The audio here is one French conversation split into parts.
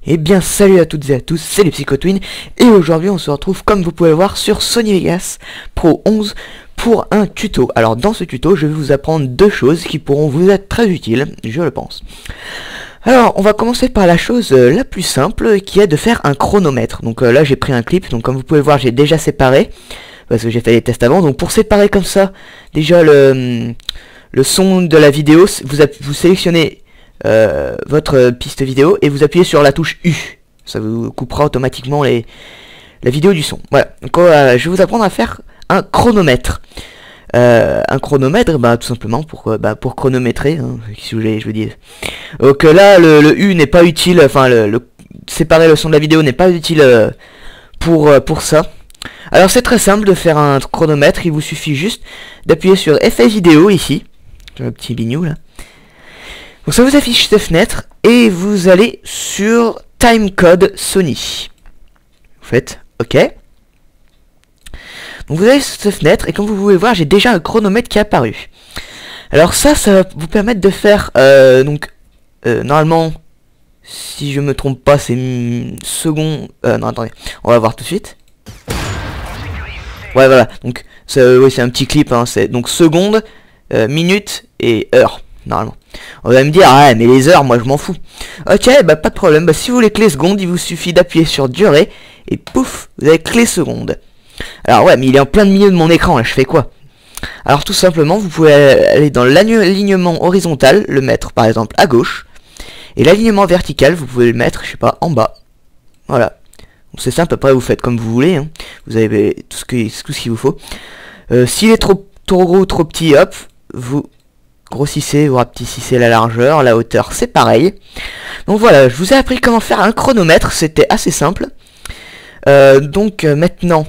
Eh bien salut à toutes et à tous, c'est les Psychotwins et aujourd'hui on se retrouve comme vous pouvez le voir sur Sony Vegas Pro 11 pour un tuto. Alors dans ce tuto je vais vous apprendre deux choses qui pourront vous être très utiles, je le pense. Alors on va commencer par la chose la plus simple qui est de faire un chronomètre. Donc là j'ai pris un clip, donc comme vous pouvez le voir j'ai déjà séparé parce que j'ai fait les tests avant. Donc pour séparer comme ça déjà le son de la vidéo, vous sélectionnez votre piste vidéo et vous appuyez sur la touche U. Ça vous coupera automatiquement la vidéo du son. Voilà. Donc je vais vous apprendre à faire un chronomètre. Un chronomètre, tout simplement pour chronométrer, hein, si vous voulez, je veux dire. Donc là, le U n'est pas utile, enfin séparer le son de la vidéo n'est pas utile pour ça. Alors c'est très simple de faire un chronomètre. Il vous suffit juste d'appuyer sur Effet vidéo ici, sur le petit bignou là. Donc ça vous affiche cette fenêtre et vous allez sur Timecode Sony. Vous faites OK. Donc vous avez cette fenêtre et comme vous pouvez voir j'ai déjà un chronomètre qui est apparu. Alors ça va vous permettre de faire normalement, si je me trompe pas, c'est seconde. Non attendez, on va voir tout de suite. Ouais voilà, donc oui, c'est un petit clip, hein, c'est donc seconde, minute et heure normalement. On va me dire ah mais les heures moi je m'en fous. Ok, pas de problème. Si vous voulez que les secondes, il vous suffit d'appuyer sur durée et pouf, vous avez que les secondes. Alors ouais, mais il est en plein milieu de mon écran là, je fais quoi? Alors tout simplement, vous pouvez aller dans l'alignement horizontal, le mettre par exemple à gauche, et l'alignement vertical, vous pouvez le mettre, je sais pas, en bas. Voilà. C'est simple, après vous faites comme vous voulez, hein. Vous avez tout ce qu'il vous faut. S'il est trop gros ou trop petit, hop, vous grossissez, vous rapetissez la largeur, la hauteur, c'est pareil. Donc voilà, je vous ai appris comment faire un chronomètre, c'était assez simple. Maintenant,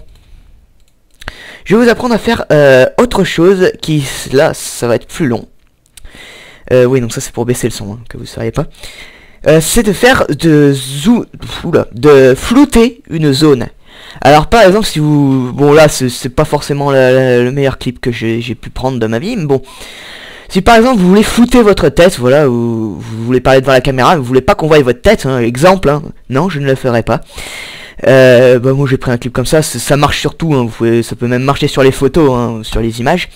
je vais vous apprendre à faire autre chose qui, là, ça va être plus long. Oui, donc ça c'est pour baisser le son, hein, que vous ne sauriez pas. C'est de faire de flouter une zone. Alors par exemple, si vous... Bon là, c'est pas forcément le meilleur clip que j'ai pu prendre de ma vie, mais bon... Si par exemple vous voulez flouter votre tête, voilà, ou vous voulez parler devant la caméra, vous voulez pas qu'on voie votre tête, hein, exemple, hein, non, je ne le ferai pas. Moi j'ai pris un clip comme ça, ça marche sur tout, hein, ça peut même marcher sur les photos, hein, sur les images.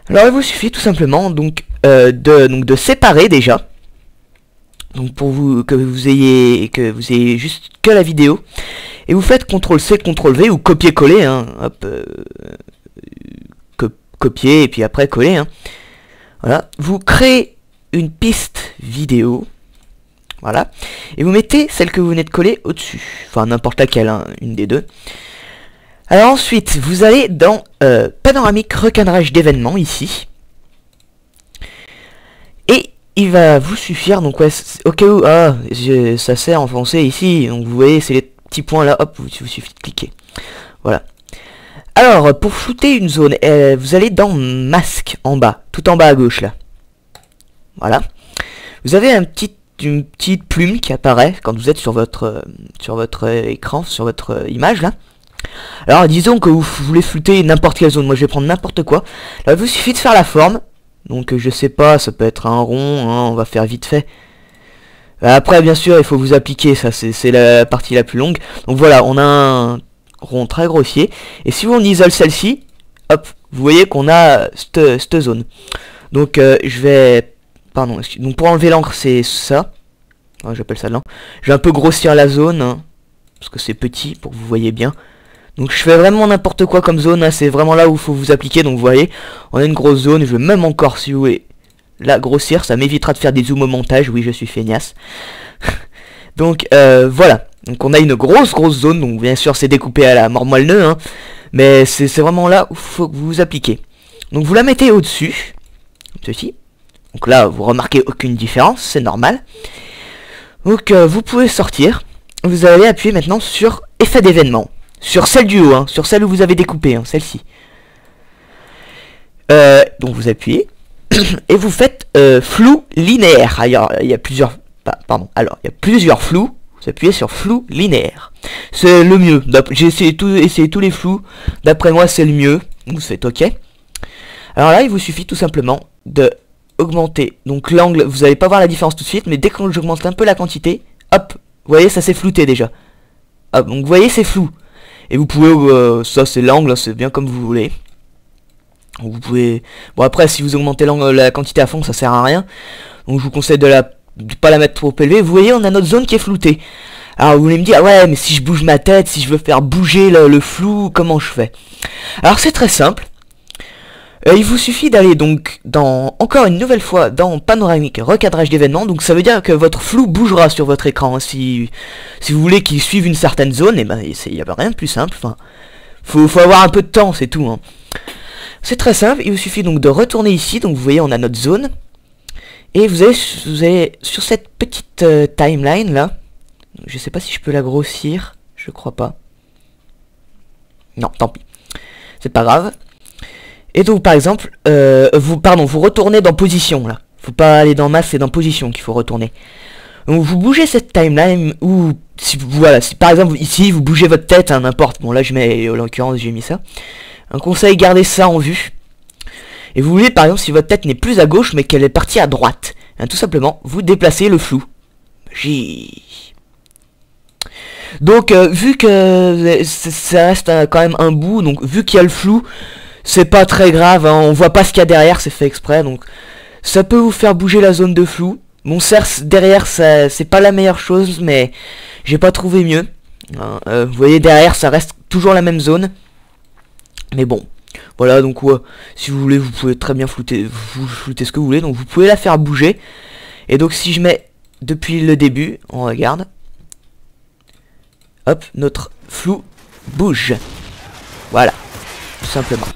Alors il vous suffit tout simplement de séparer déjà. Donc pour que vous ayez juste que la vidéo. Et vous faites CTRL-C, CTRL-V ou copier-coller, hein, hop, copier et puis après coller, hein. Voilà, vous créez une piste vidéo, voilà, et vous mettez celle que vous venez de coller au-dessus, enfin n'importe laquelle, hein, une des deux. Alors ensuite, vous allez dans panoramique recadrage d'événements ici, et il va vous suffire, donc ouais, au cas où, ça s'est enfoncé ici, donc vous voyez, c'est les petits points là, hop, il vous suffit de cliquer, voilà. Alors, pour flouter une zone, vous allez dans masque en bas, tout en bas à gauche là. Voilà. Vous avez une petite plume qui apparaît quand vous êtes sur votre écran, sur votre image là. Alors, disons que vous voulez flouter n'importe quelle zone. Moi, je vais prendre n'importe quoi. Là, il vous suffit de faire la forme. Donc, je sais pas, ça peut être un rond, hein, on va faire vite fait. Après, bien sûr, il faut vous appliquer, ça c'est la partie la plus longue. Donc voilà, on a un rond très grossier, et si on isole celle-ci, hop, vous voyez qu'on a cette zone. Donc je vais, donc pour enlever l'encre c'est ça, j'appelle ça de l'encre. Je vais un peu grossir la zone, hein, parce que c'est petit pour que vous voyez bien. Donc je fais vraiment n'importe quoi comme zone, hein, c'est vraiment là où il faut vous appliquer. Donc vous voyez, on a une grosse zone, je vais même encore, si vous voulez, la grossir, ça m'évitera de faire des zooms au montage, oui je suis feignasse. Donc voilà. Donc on a une grosse zone, donc bien sûr c'est découpé à la mort-moelle-neu, hein, mais c'est vraiment là où il faut que vous vous appliquez. Donc vous la mettez au-dessus, comme ceci. Donc là vous remarquez aucune différence, c'est normal. Donc vous pouvez sortir, vous allez appuyer maintenant sur effet d'événement, sur celle du haut, hein, sur celle où vous avez découpé, hein, celle-ci. Donc vous appuyez, et vous faites flou linéaire. Alors il y a plusieurs, alors il y a plusieurs flous. Vous appuyez sur flou linéaire. C'est le mieux. J'ai essayé tous les flous. D'après moi, c'est le mieux. Vous faites OK. Alors là, il vous suffit tout simplement de augmenter. Donc l'angle, vous n'allez pas voir la différence tout de suite, mais dès que j'augmente un peu la quantité, hop, Vous voyez, ça s'est flouté déjà. Ah, donc vous voyez, c'est flou. Et vous pouvez, ça c'est l'angle, hein, c'est bien comme vous voulez. Vous pouvez... Bon après, si vous augmentez la quantité à fond, ça sert à rien. Donc je vous conseille de pas la mettre trop élevée. Vous voyez, on a notre zone qui est floutée. Alors vous voulez me dire, ouais, mais si je bouge ma tête, si je veux faire bouger le flou, comment je fais? Alors c'est très simple. Il vous suffit d'aller donc encore une nouvelle fois dans panoramique recadrage d'événements. Donc ça veut dire que votre flou bougera sur votre écran, hein. Si vous voulez qu'il suive une certaine zone, et ben il n'y a rien de plus simple. Enfin, faut avoir un peu de temps, c'est tout, hein. C'est très simple. Il vous suffit donc de retourner ici. Donc vous voyez, on a notre zone. Et vous allez sur cette petite timeline là. Je sais pas si je peux la grossir. Je crois pas. Non, tant pis. C'est pas grave. Et donc par exemple, vous retournez dans position là. Faut pas aller dans masse, c'est dans position qu'il faut retourner. Donc vous bougez cette timeline ou si par exemple ici vous bougez votre tête, hein, n'importe. Bon là je mets, en l'occurrence j'ai mis ça. Un conseil, gardez ça en vue. Et vous voulez par exemple si votre tête n'est plus à gauche mais qu'elle est partie à droite. Hein, tout simplement, vous déplacez le flou. Donc vu que ça reste quand même un bout, donc vu qu'il y a le flou, c'est pas très grave, hein, on voit pas ce qu'il y a derrière, c'est fait exprès, donc ça peut vous faire bouger la zone de flou. Mon cerf derrière, c'est pas la meilleure chose, mais j'ai pas trouvé mieux. Vous voyez derrière, ça reste toujours la même zone. Mais bon, voilà, donc ouais, si vous voulez, vous pouvez très bien flouter ce que vous voulez, donc vous pouvez la faire bouger. Et donc si je mets depuis le début, on regarde. Hop, notre flou bouge. Voilà, tout simplement.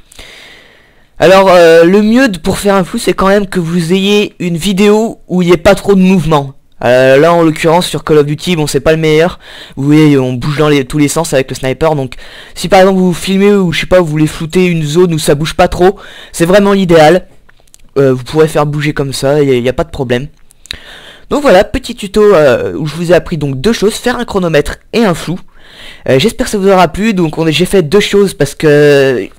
Alors, le mieux pour faire un flou, c'est quand même que vous ayez une vidéo où il n'y ait pas trop de mouvement. Là, en l'occurrence, sur Call of Duty, bon, c'est pas le meilleur. Vous voyez, on bouge dans tous les sens avec le sniper. Donc, si par exemple vous filmez ou je sais pas, vous voulez flouter une zone où ça bouge pas trop, c'est vraiment l'idéal. Vous pourrez faire bouger comme ça, il n'y a pas de problème. Donc voilà, petit tuto où je vous ai appris donc deux choses, faire un chronomètre et un flou. J'espère que ça vous aura plu. Donc j'ai fait deux choses parce que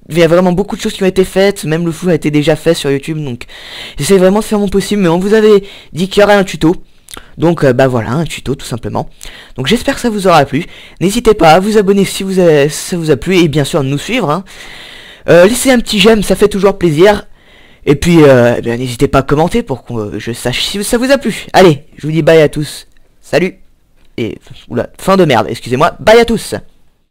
il y a vraiment beaucoup de choses qui ont été faites, même le flou a été déjà fait sur YouTube, donc j'essaie vraiment de faire mon possible, mais on vous avait dit qu'il y aurait un tuto. Donc bah voilà, un tuto tout simplement. Donc j'espère que ça vous aura plu. N'hésitez pas à vous abonner si ça vous a plu, et bien sûr à nous suivre, hein. Laissez un petit j'aime, ça fait toujours plaisir. Et puis n'hésitez pas à commenter pour que je sache si ça vous a plu. Allez, je vous dis bye à tous. Salut. Et oula, fin de merde, excusez-moi. Bye à tous.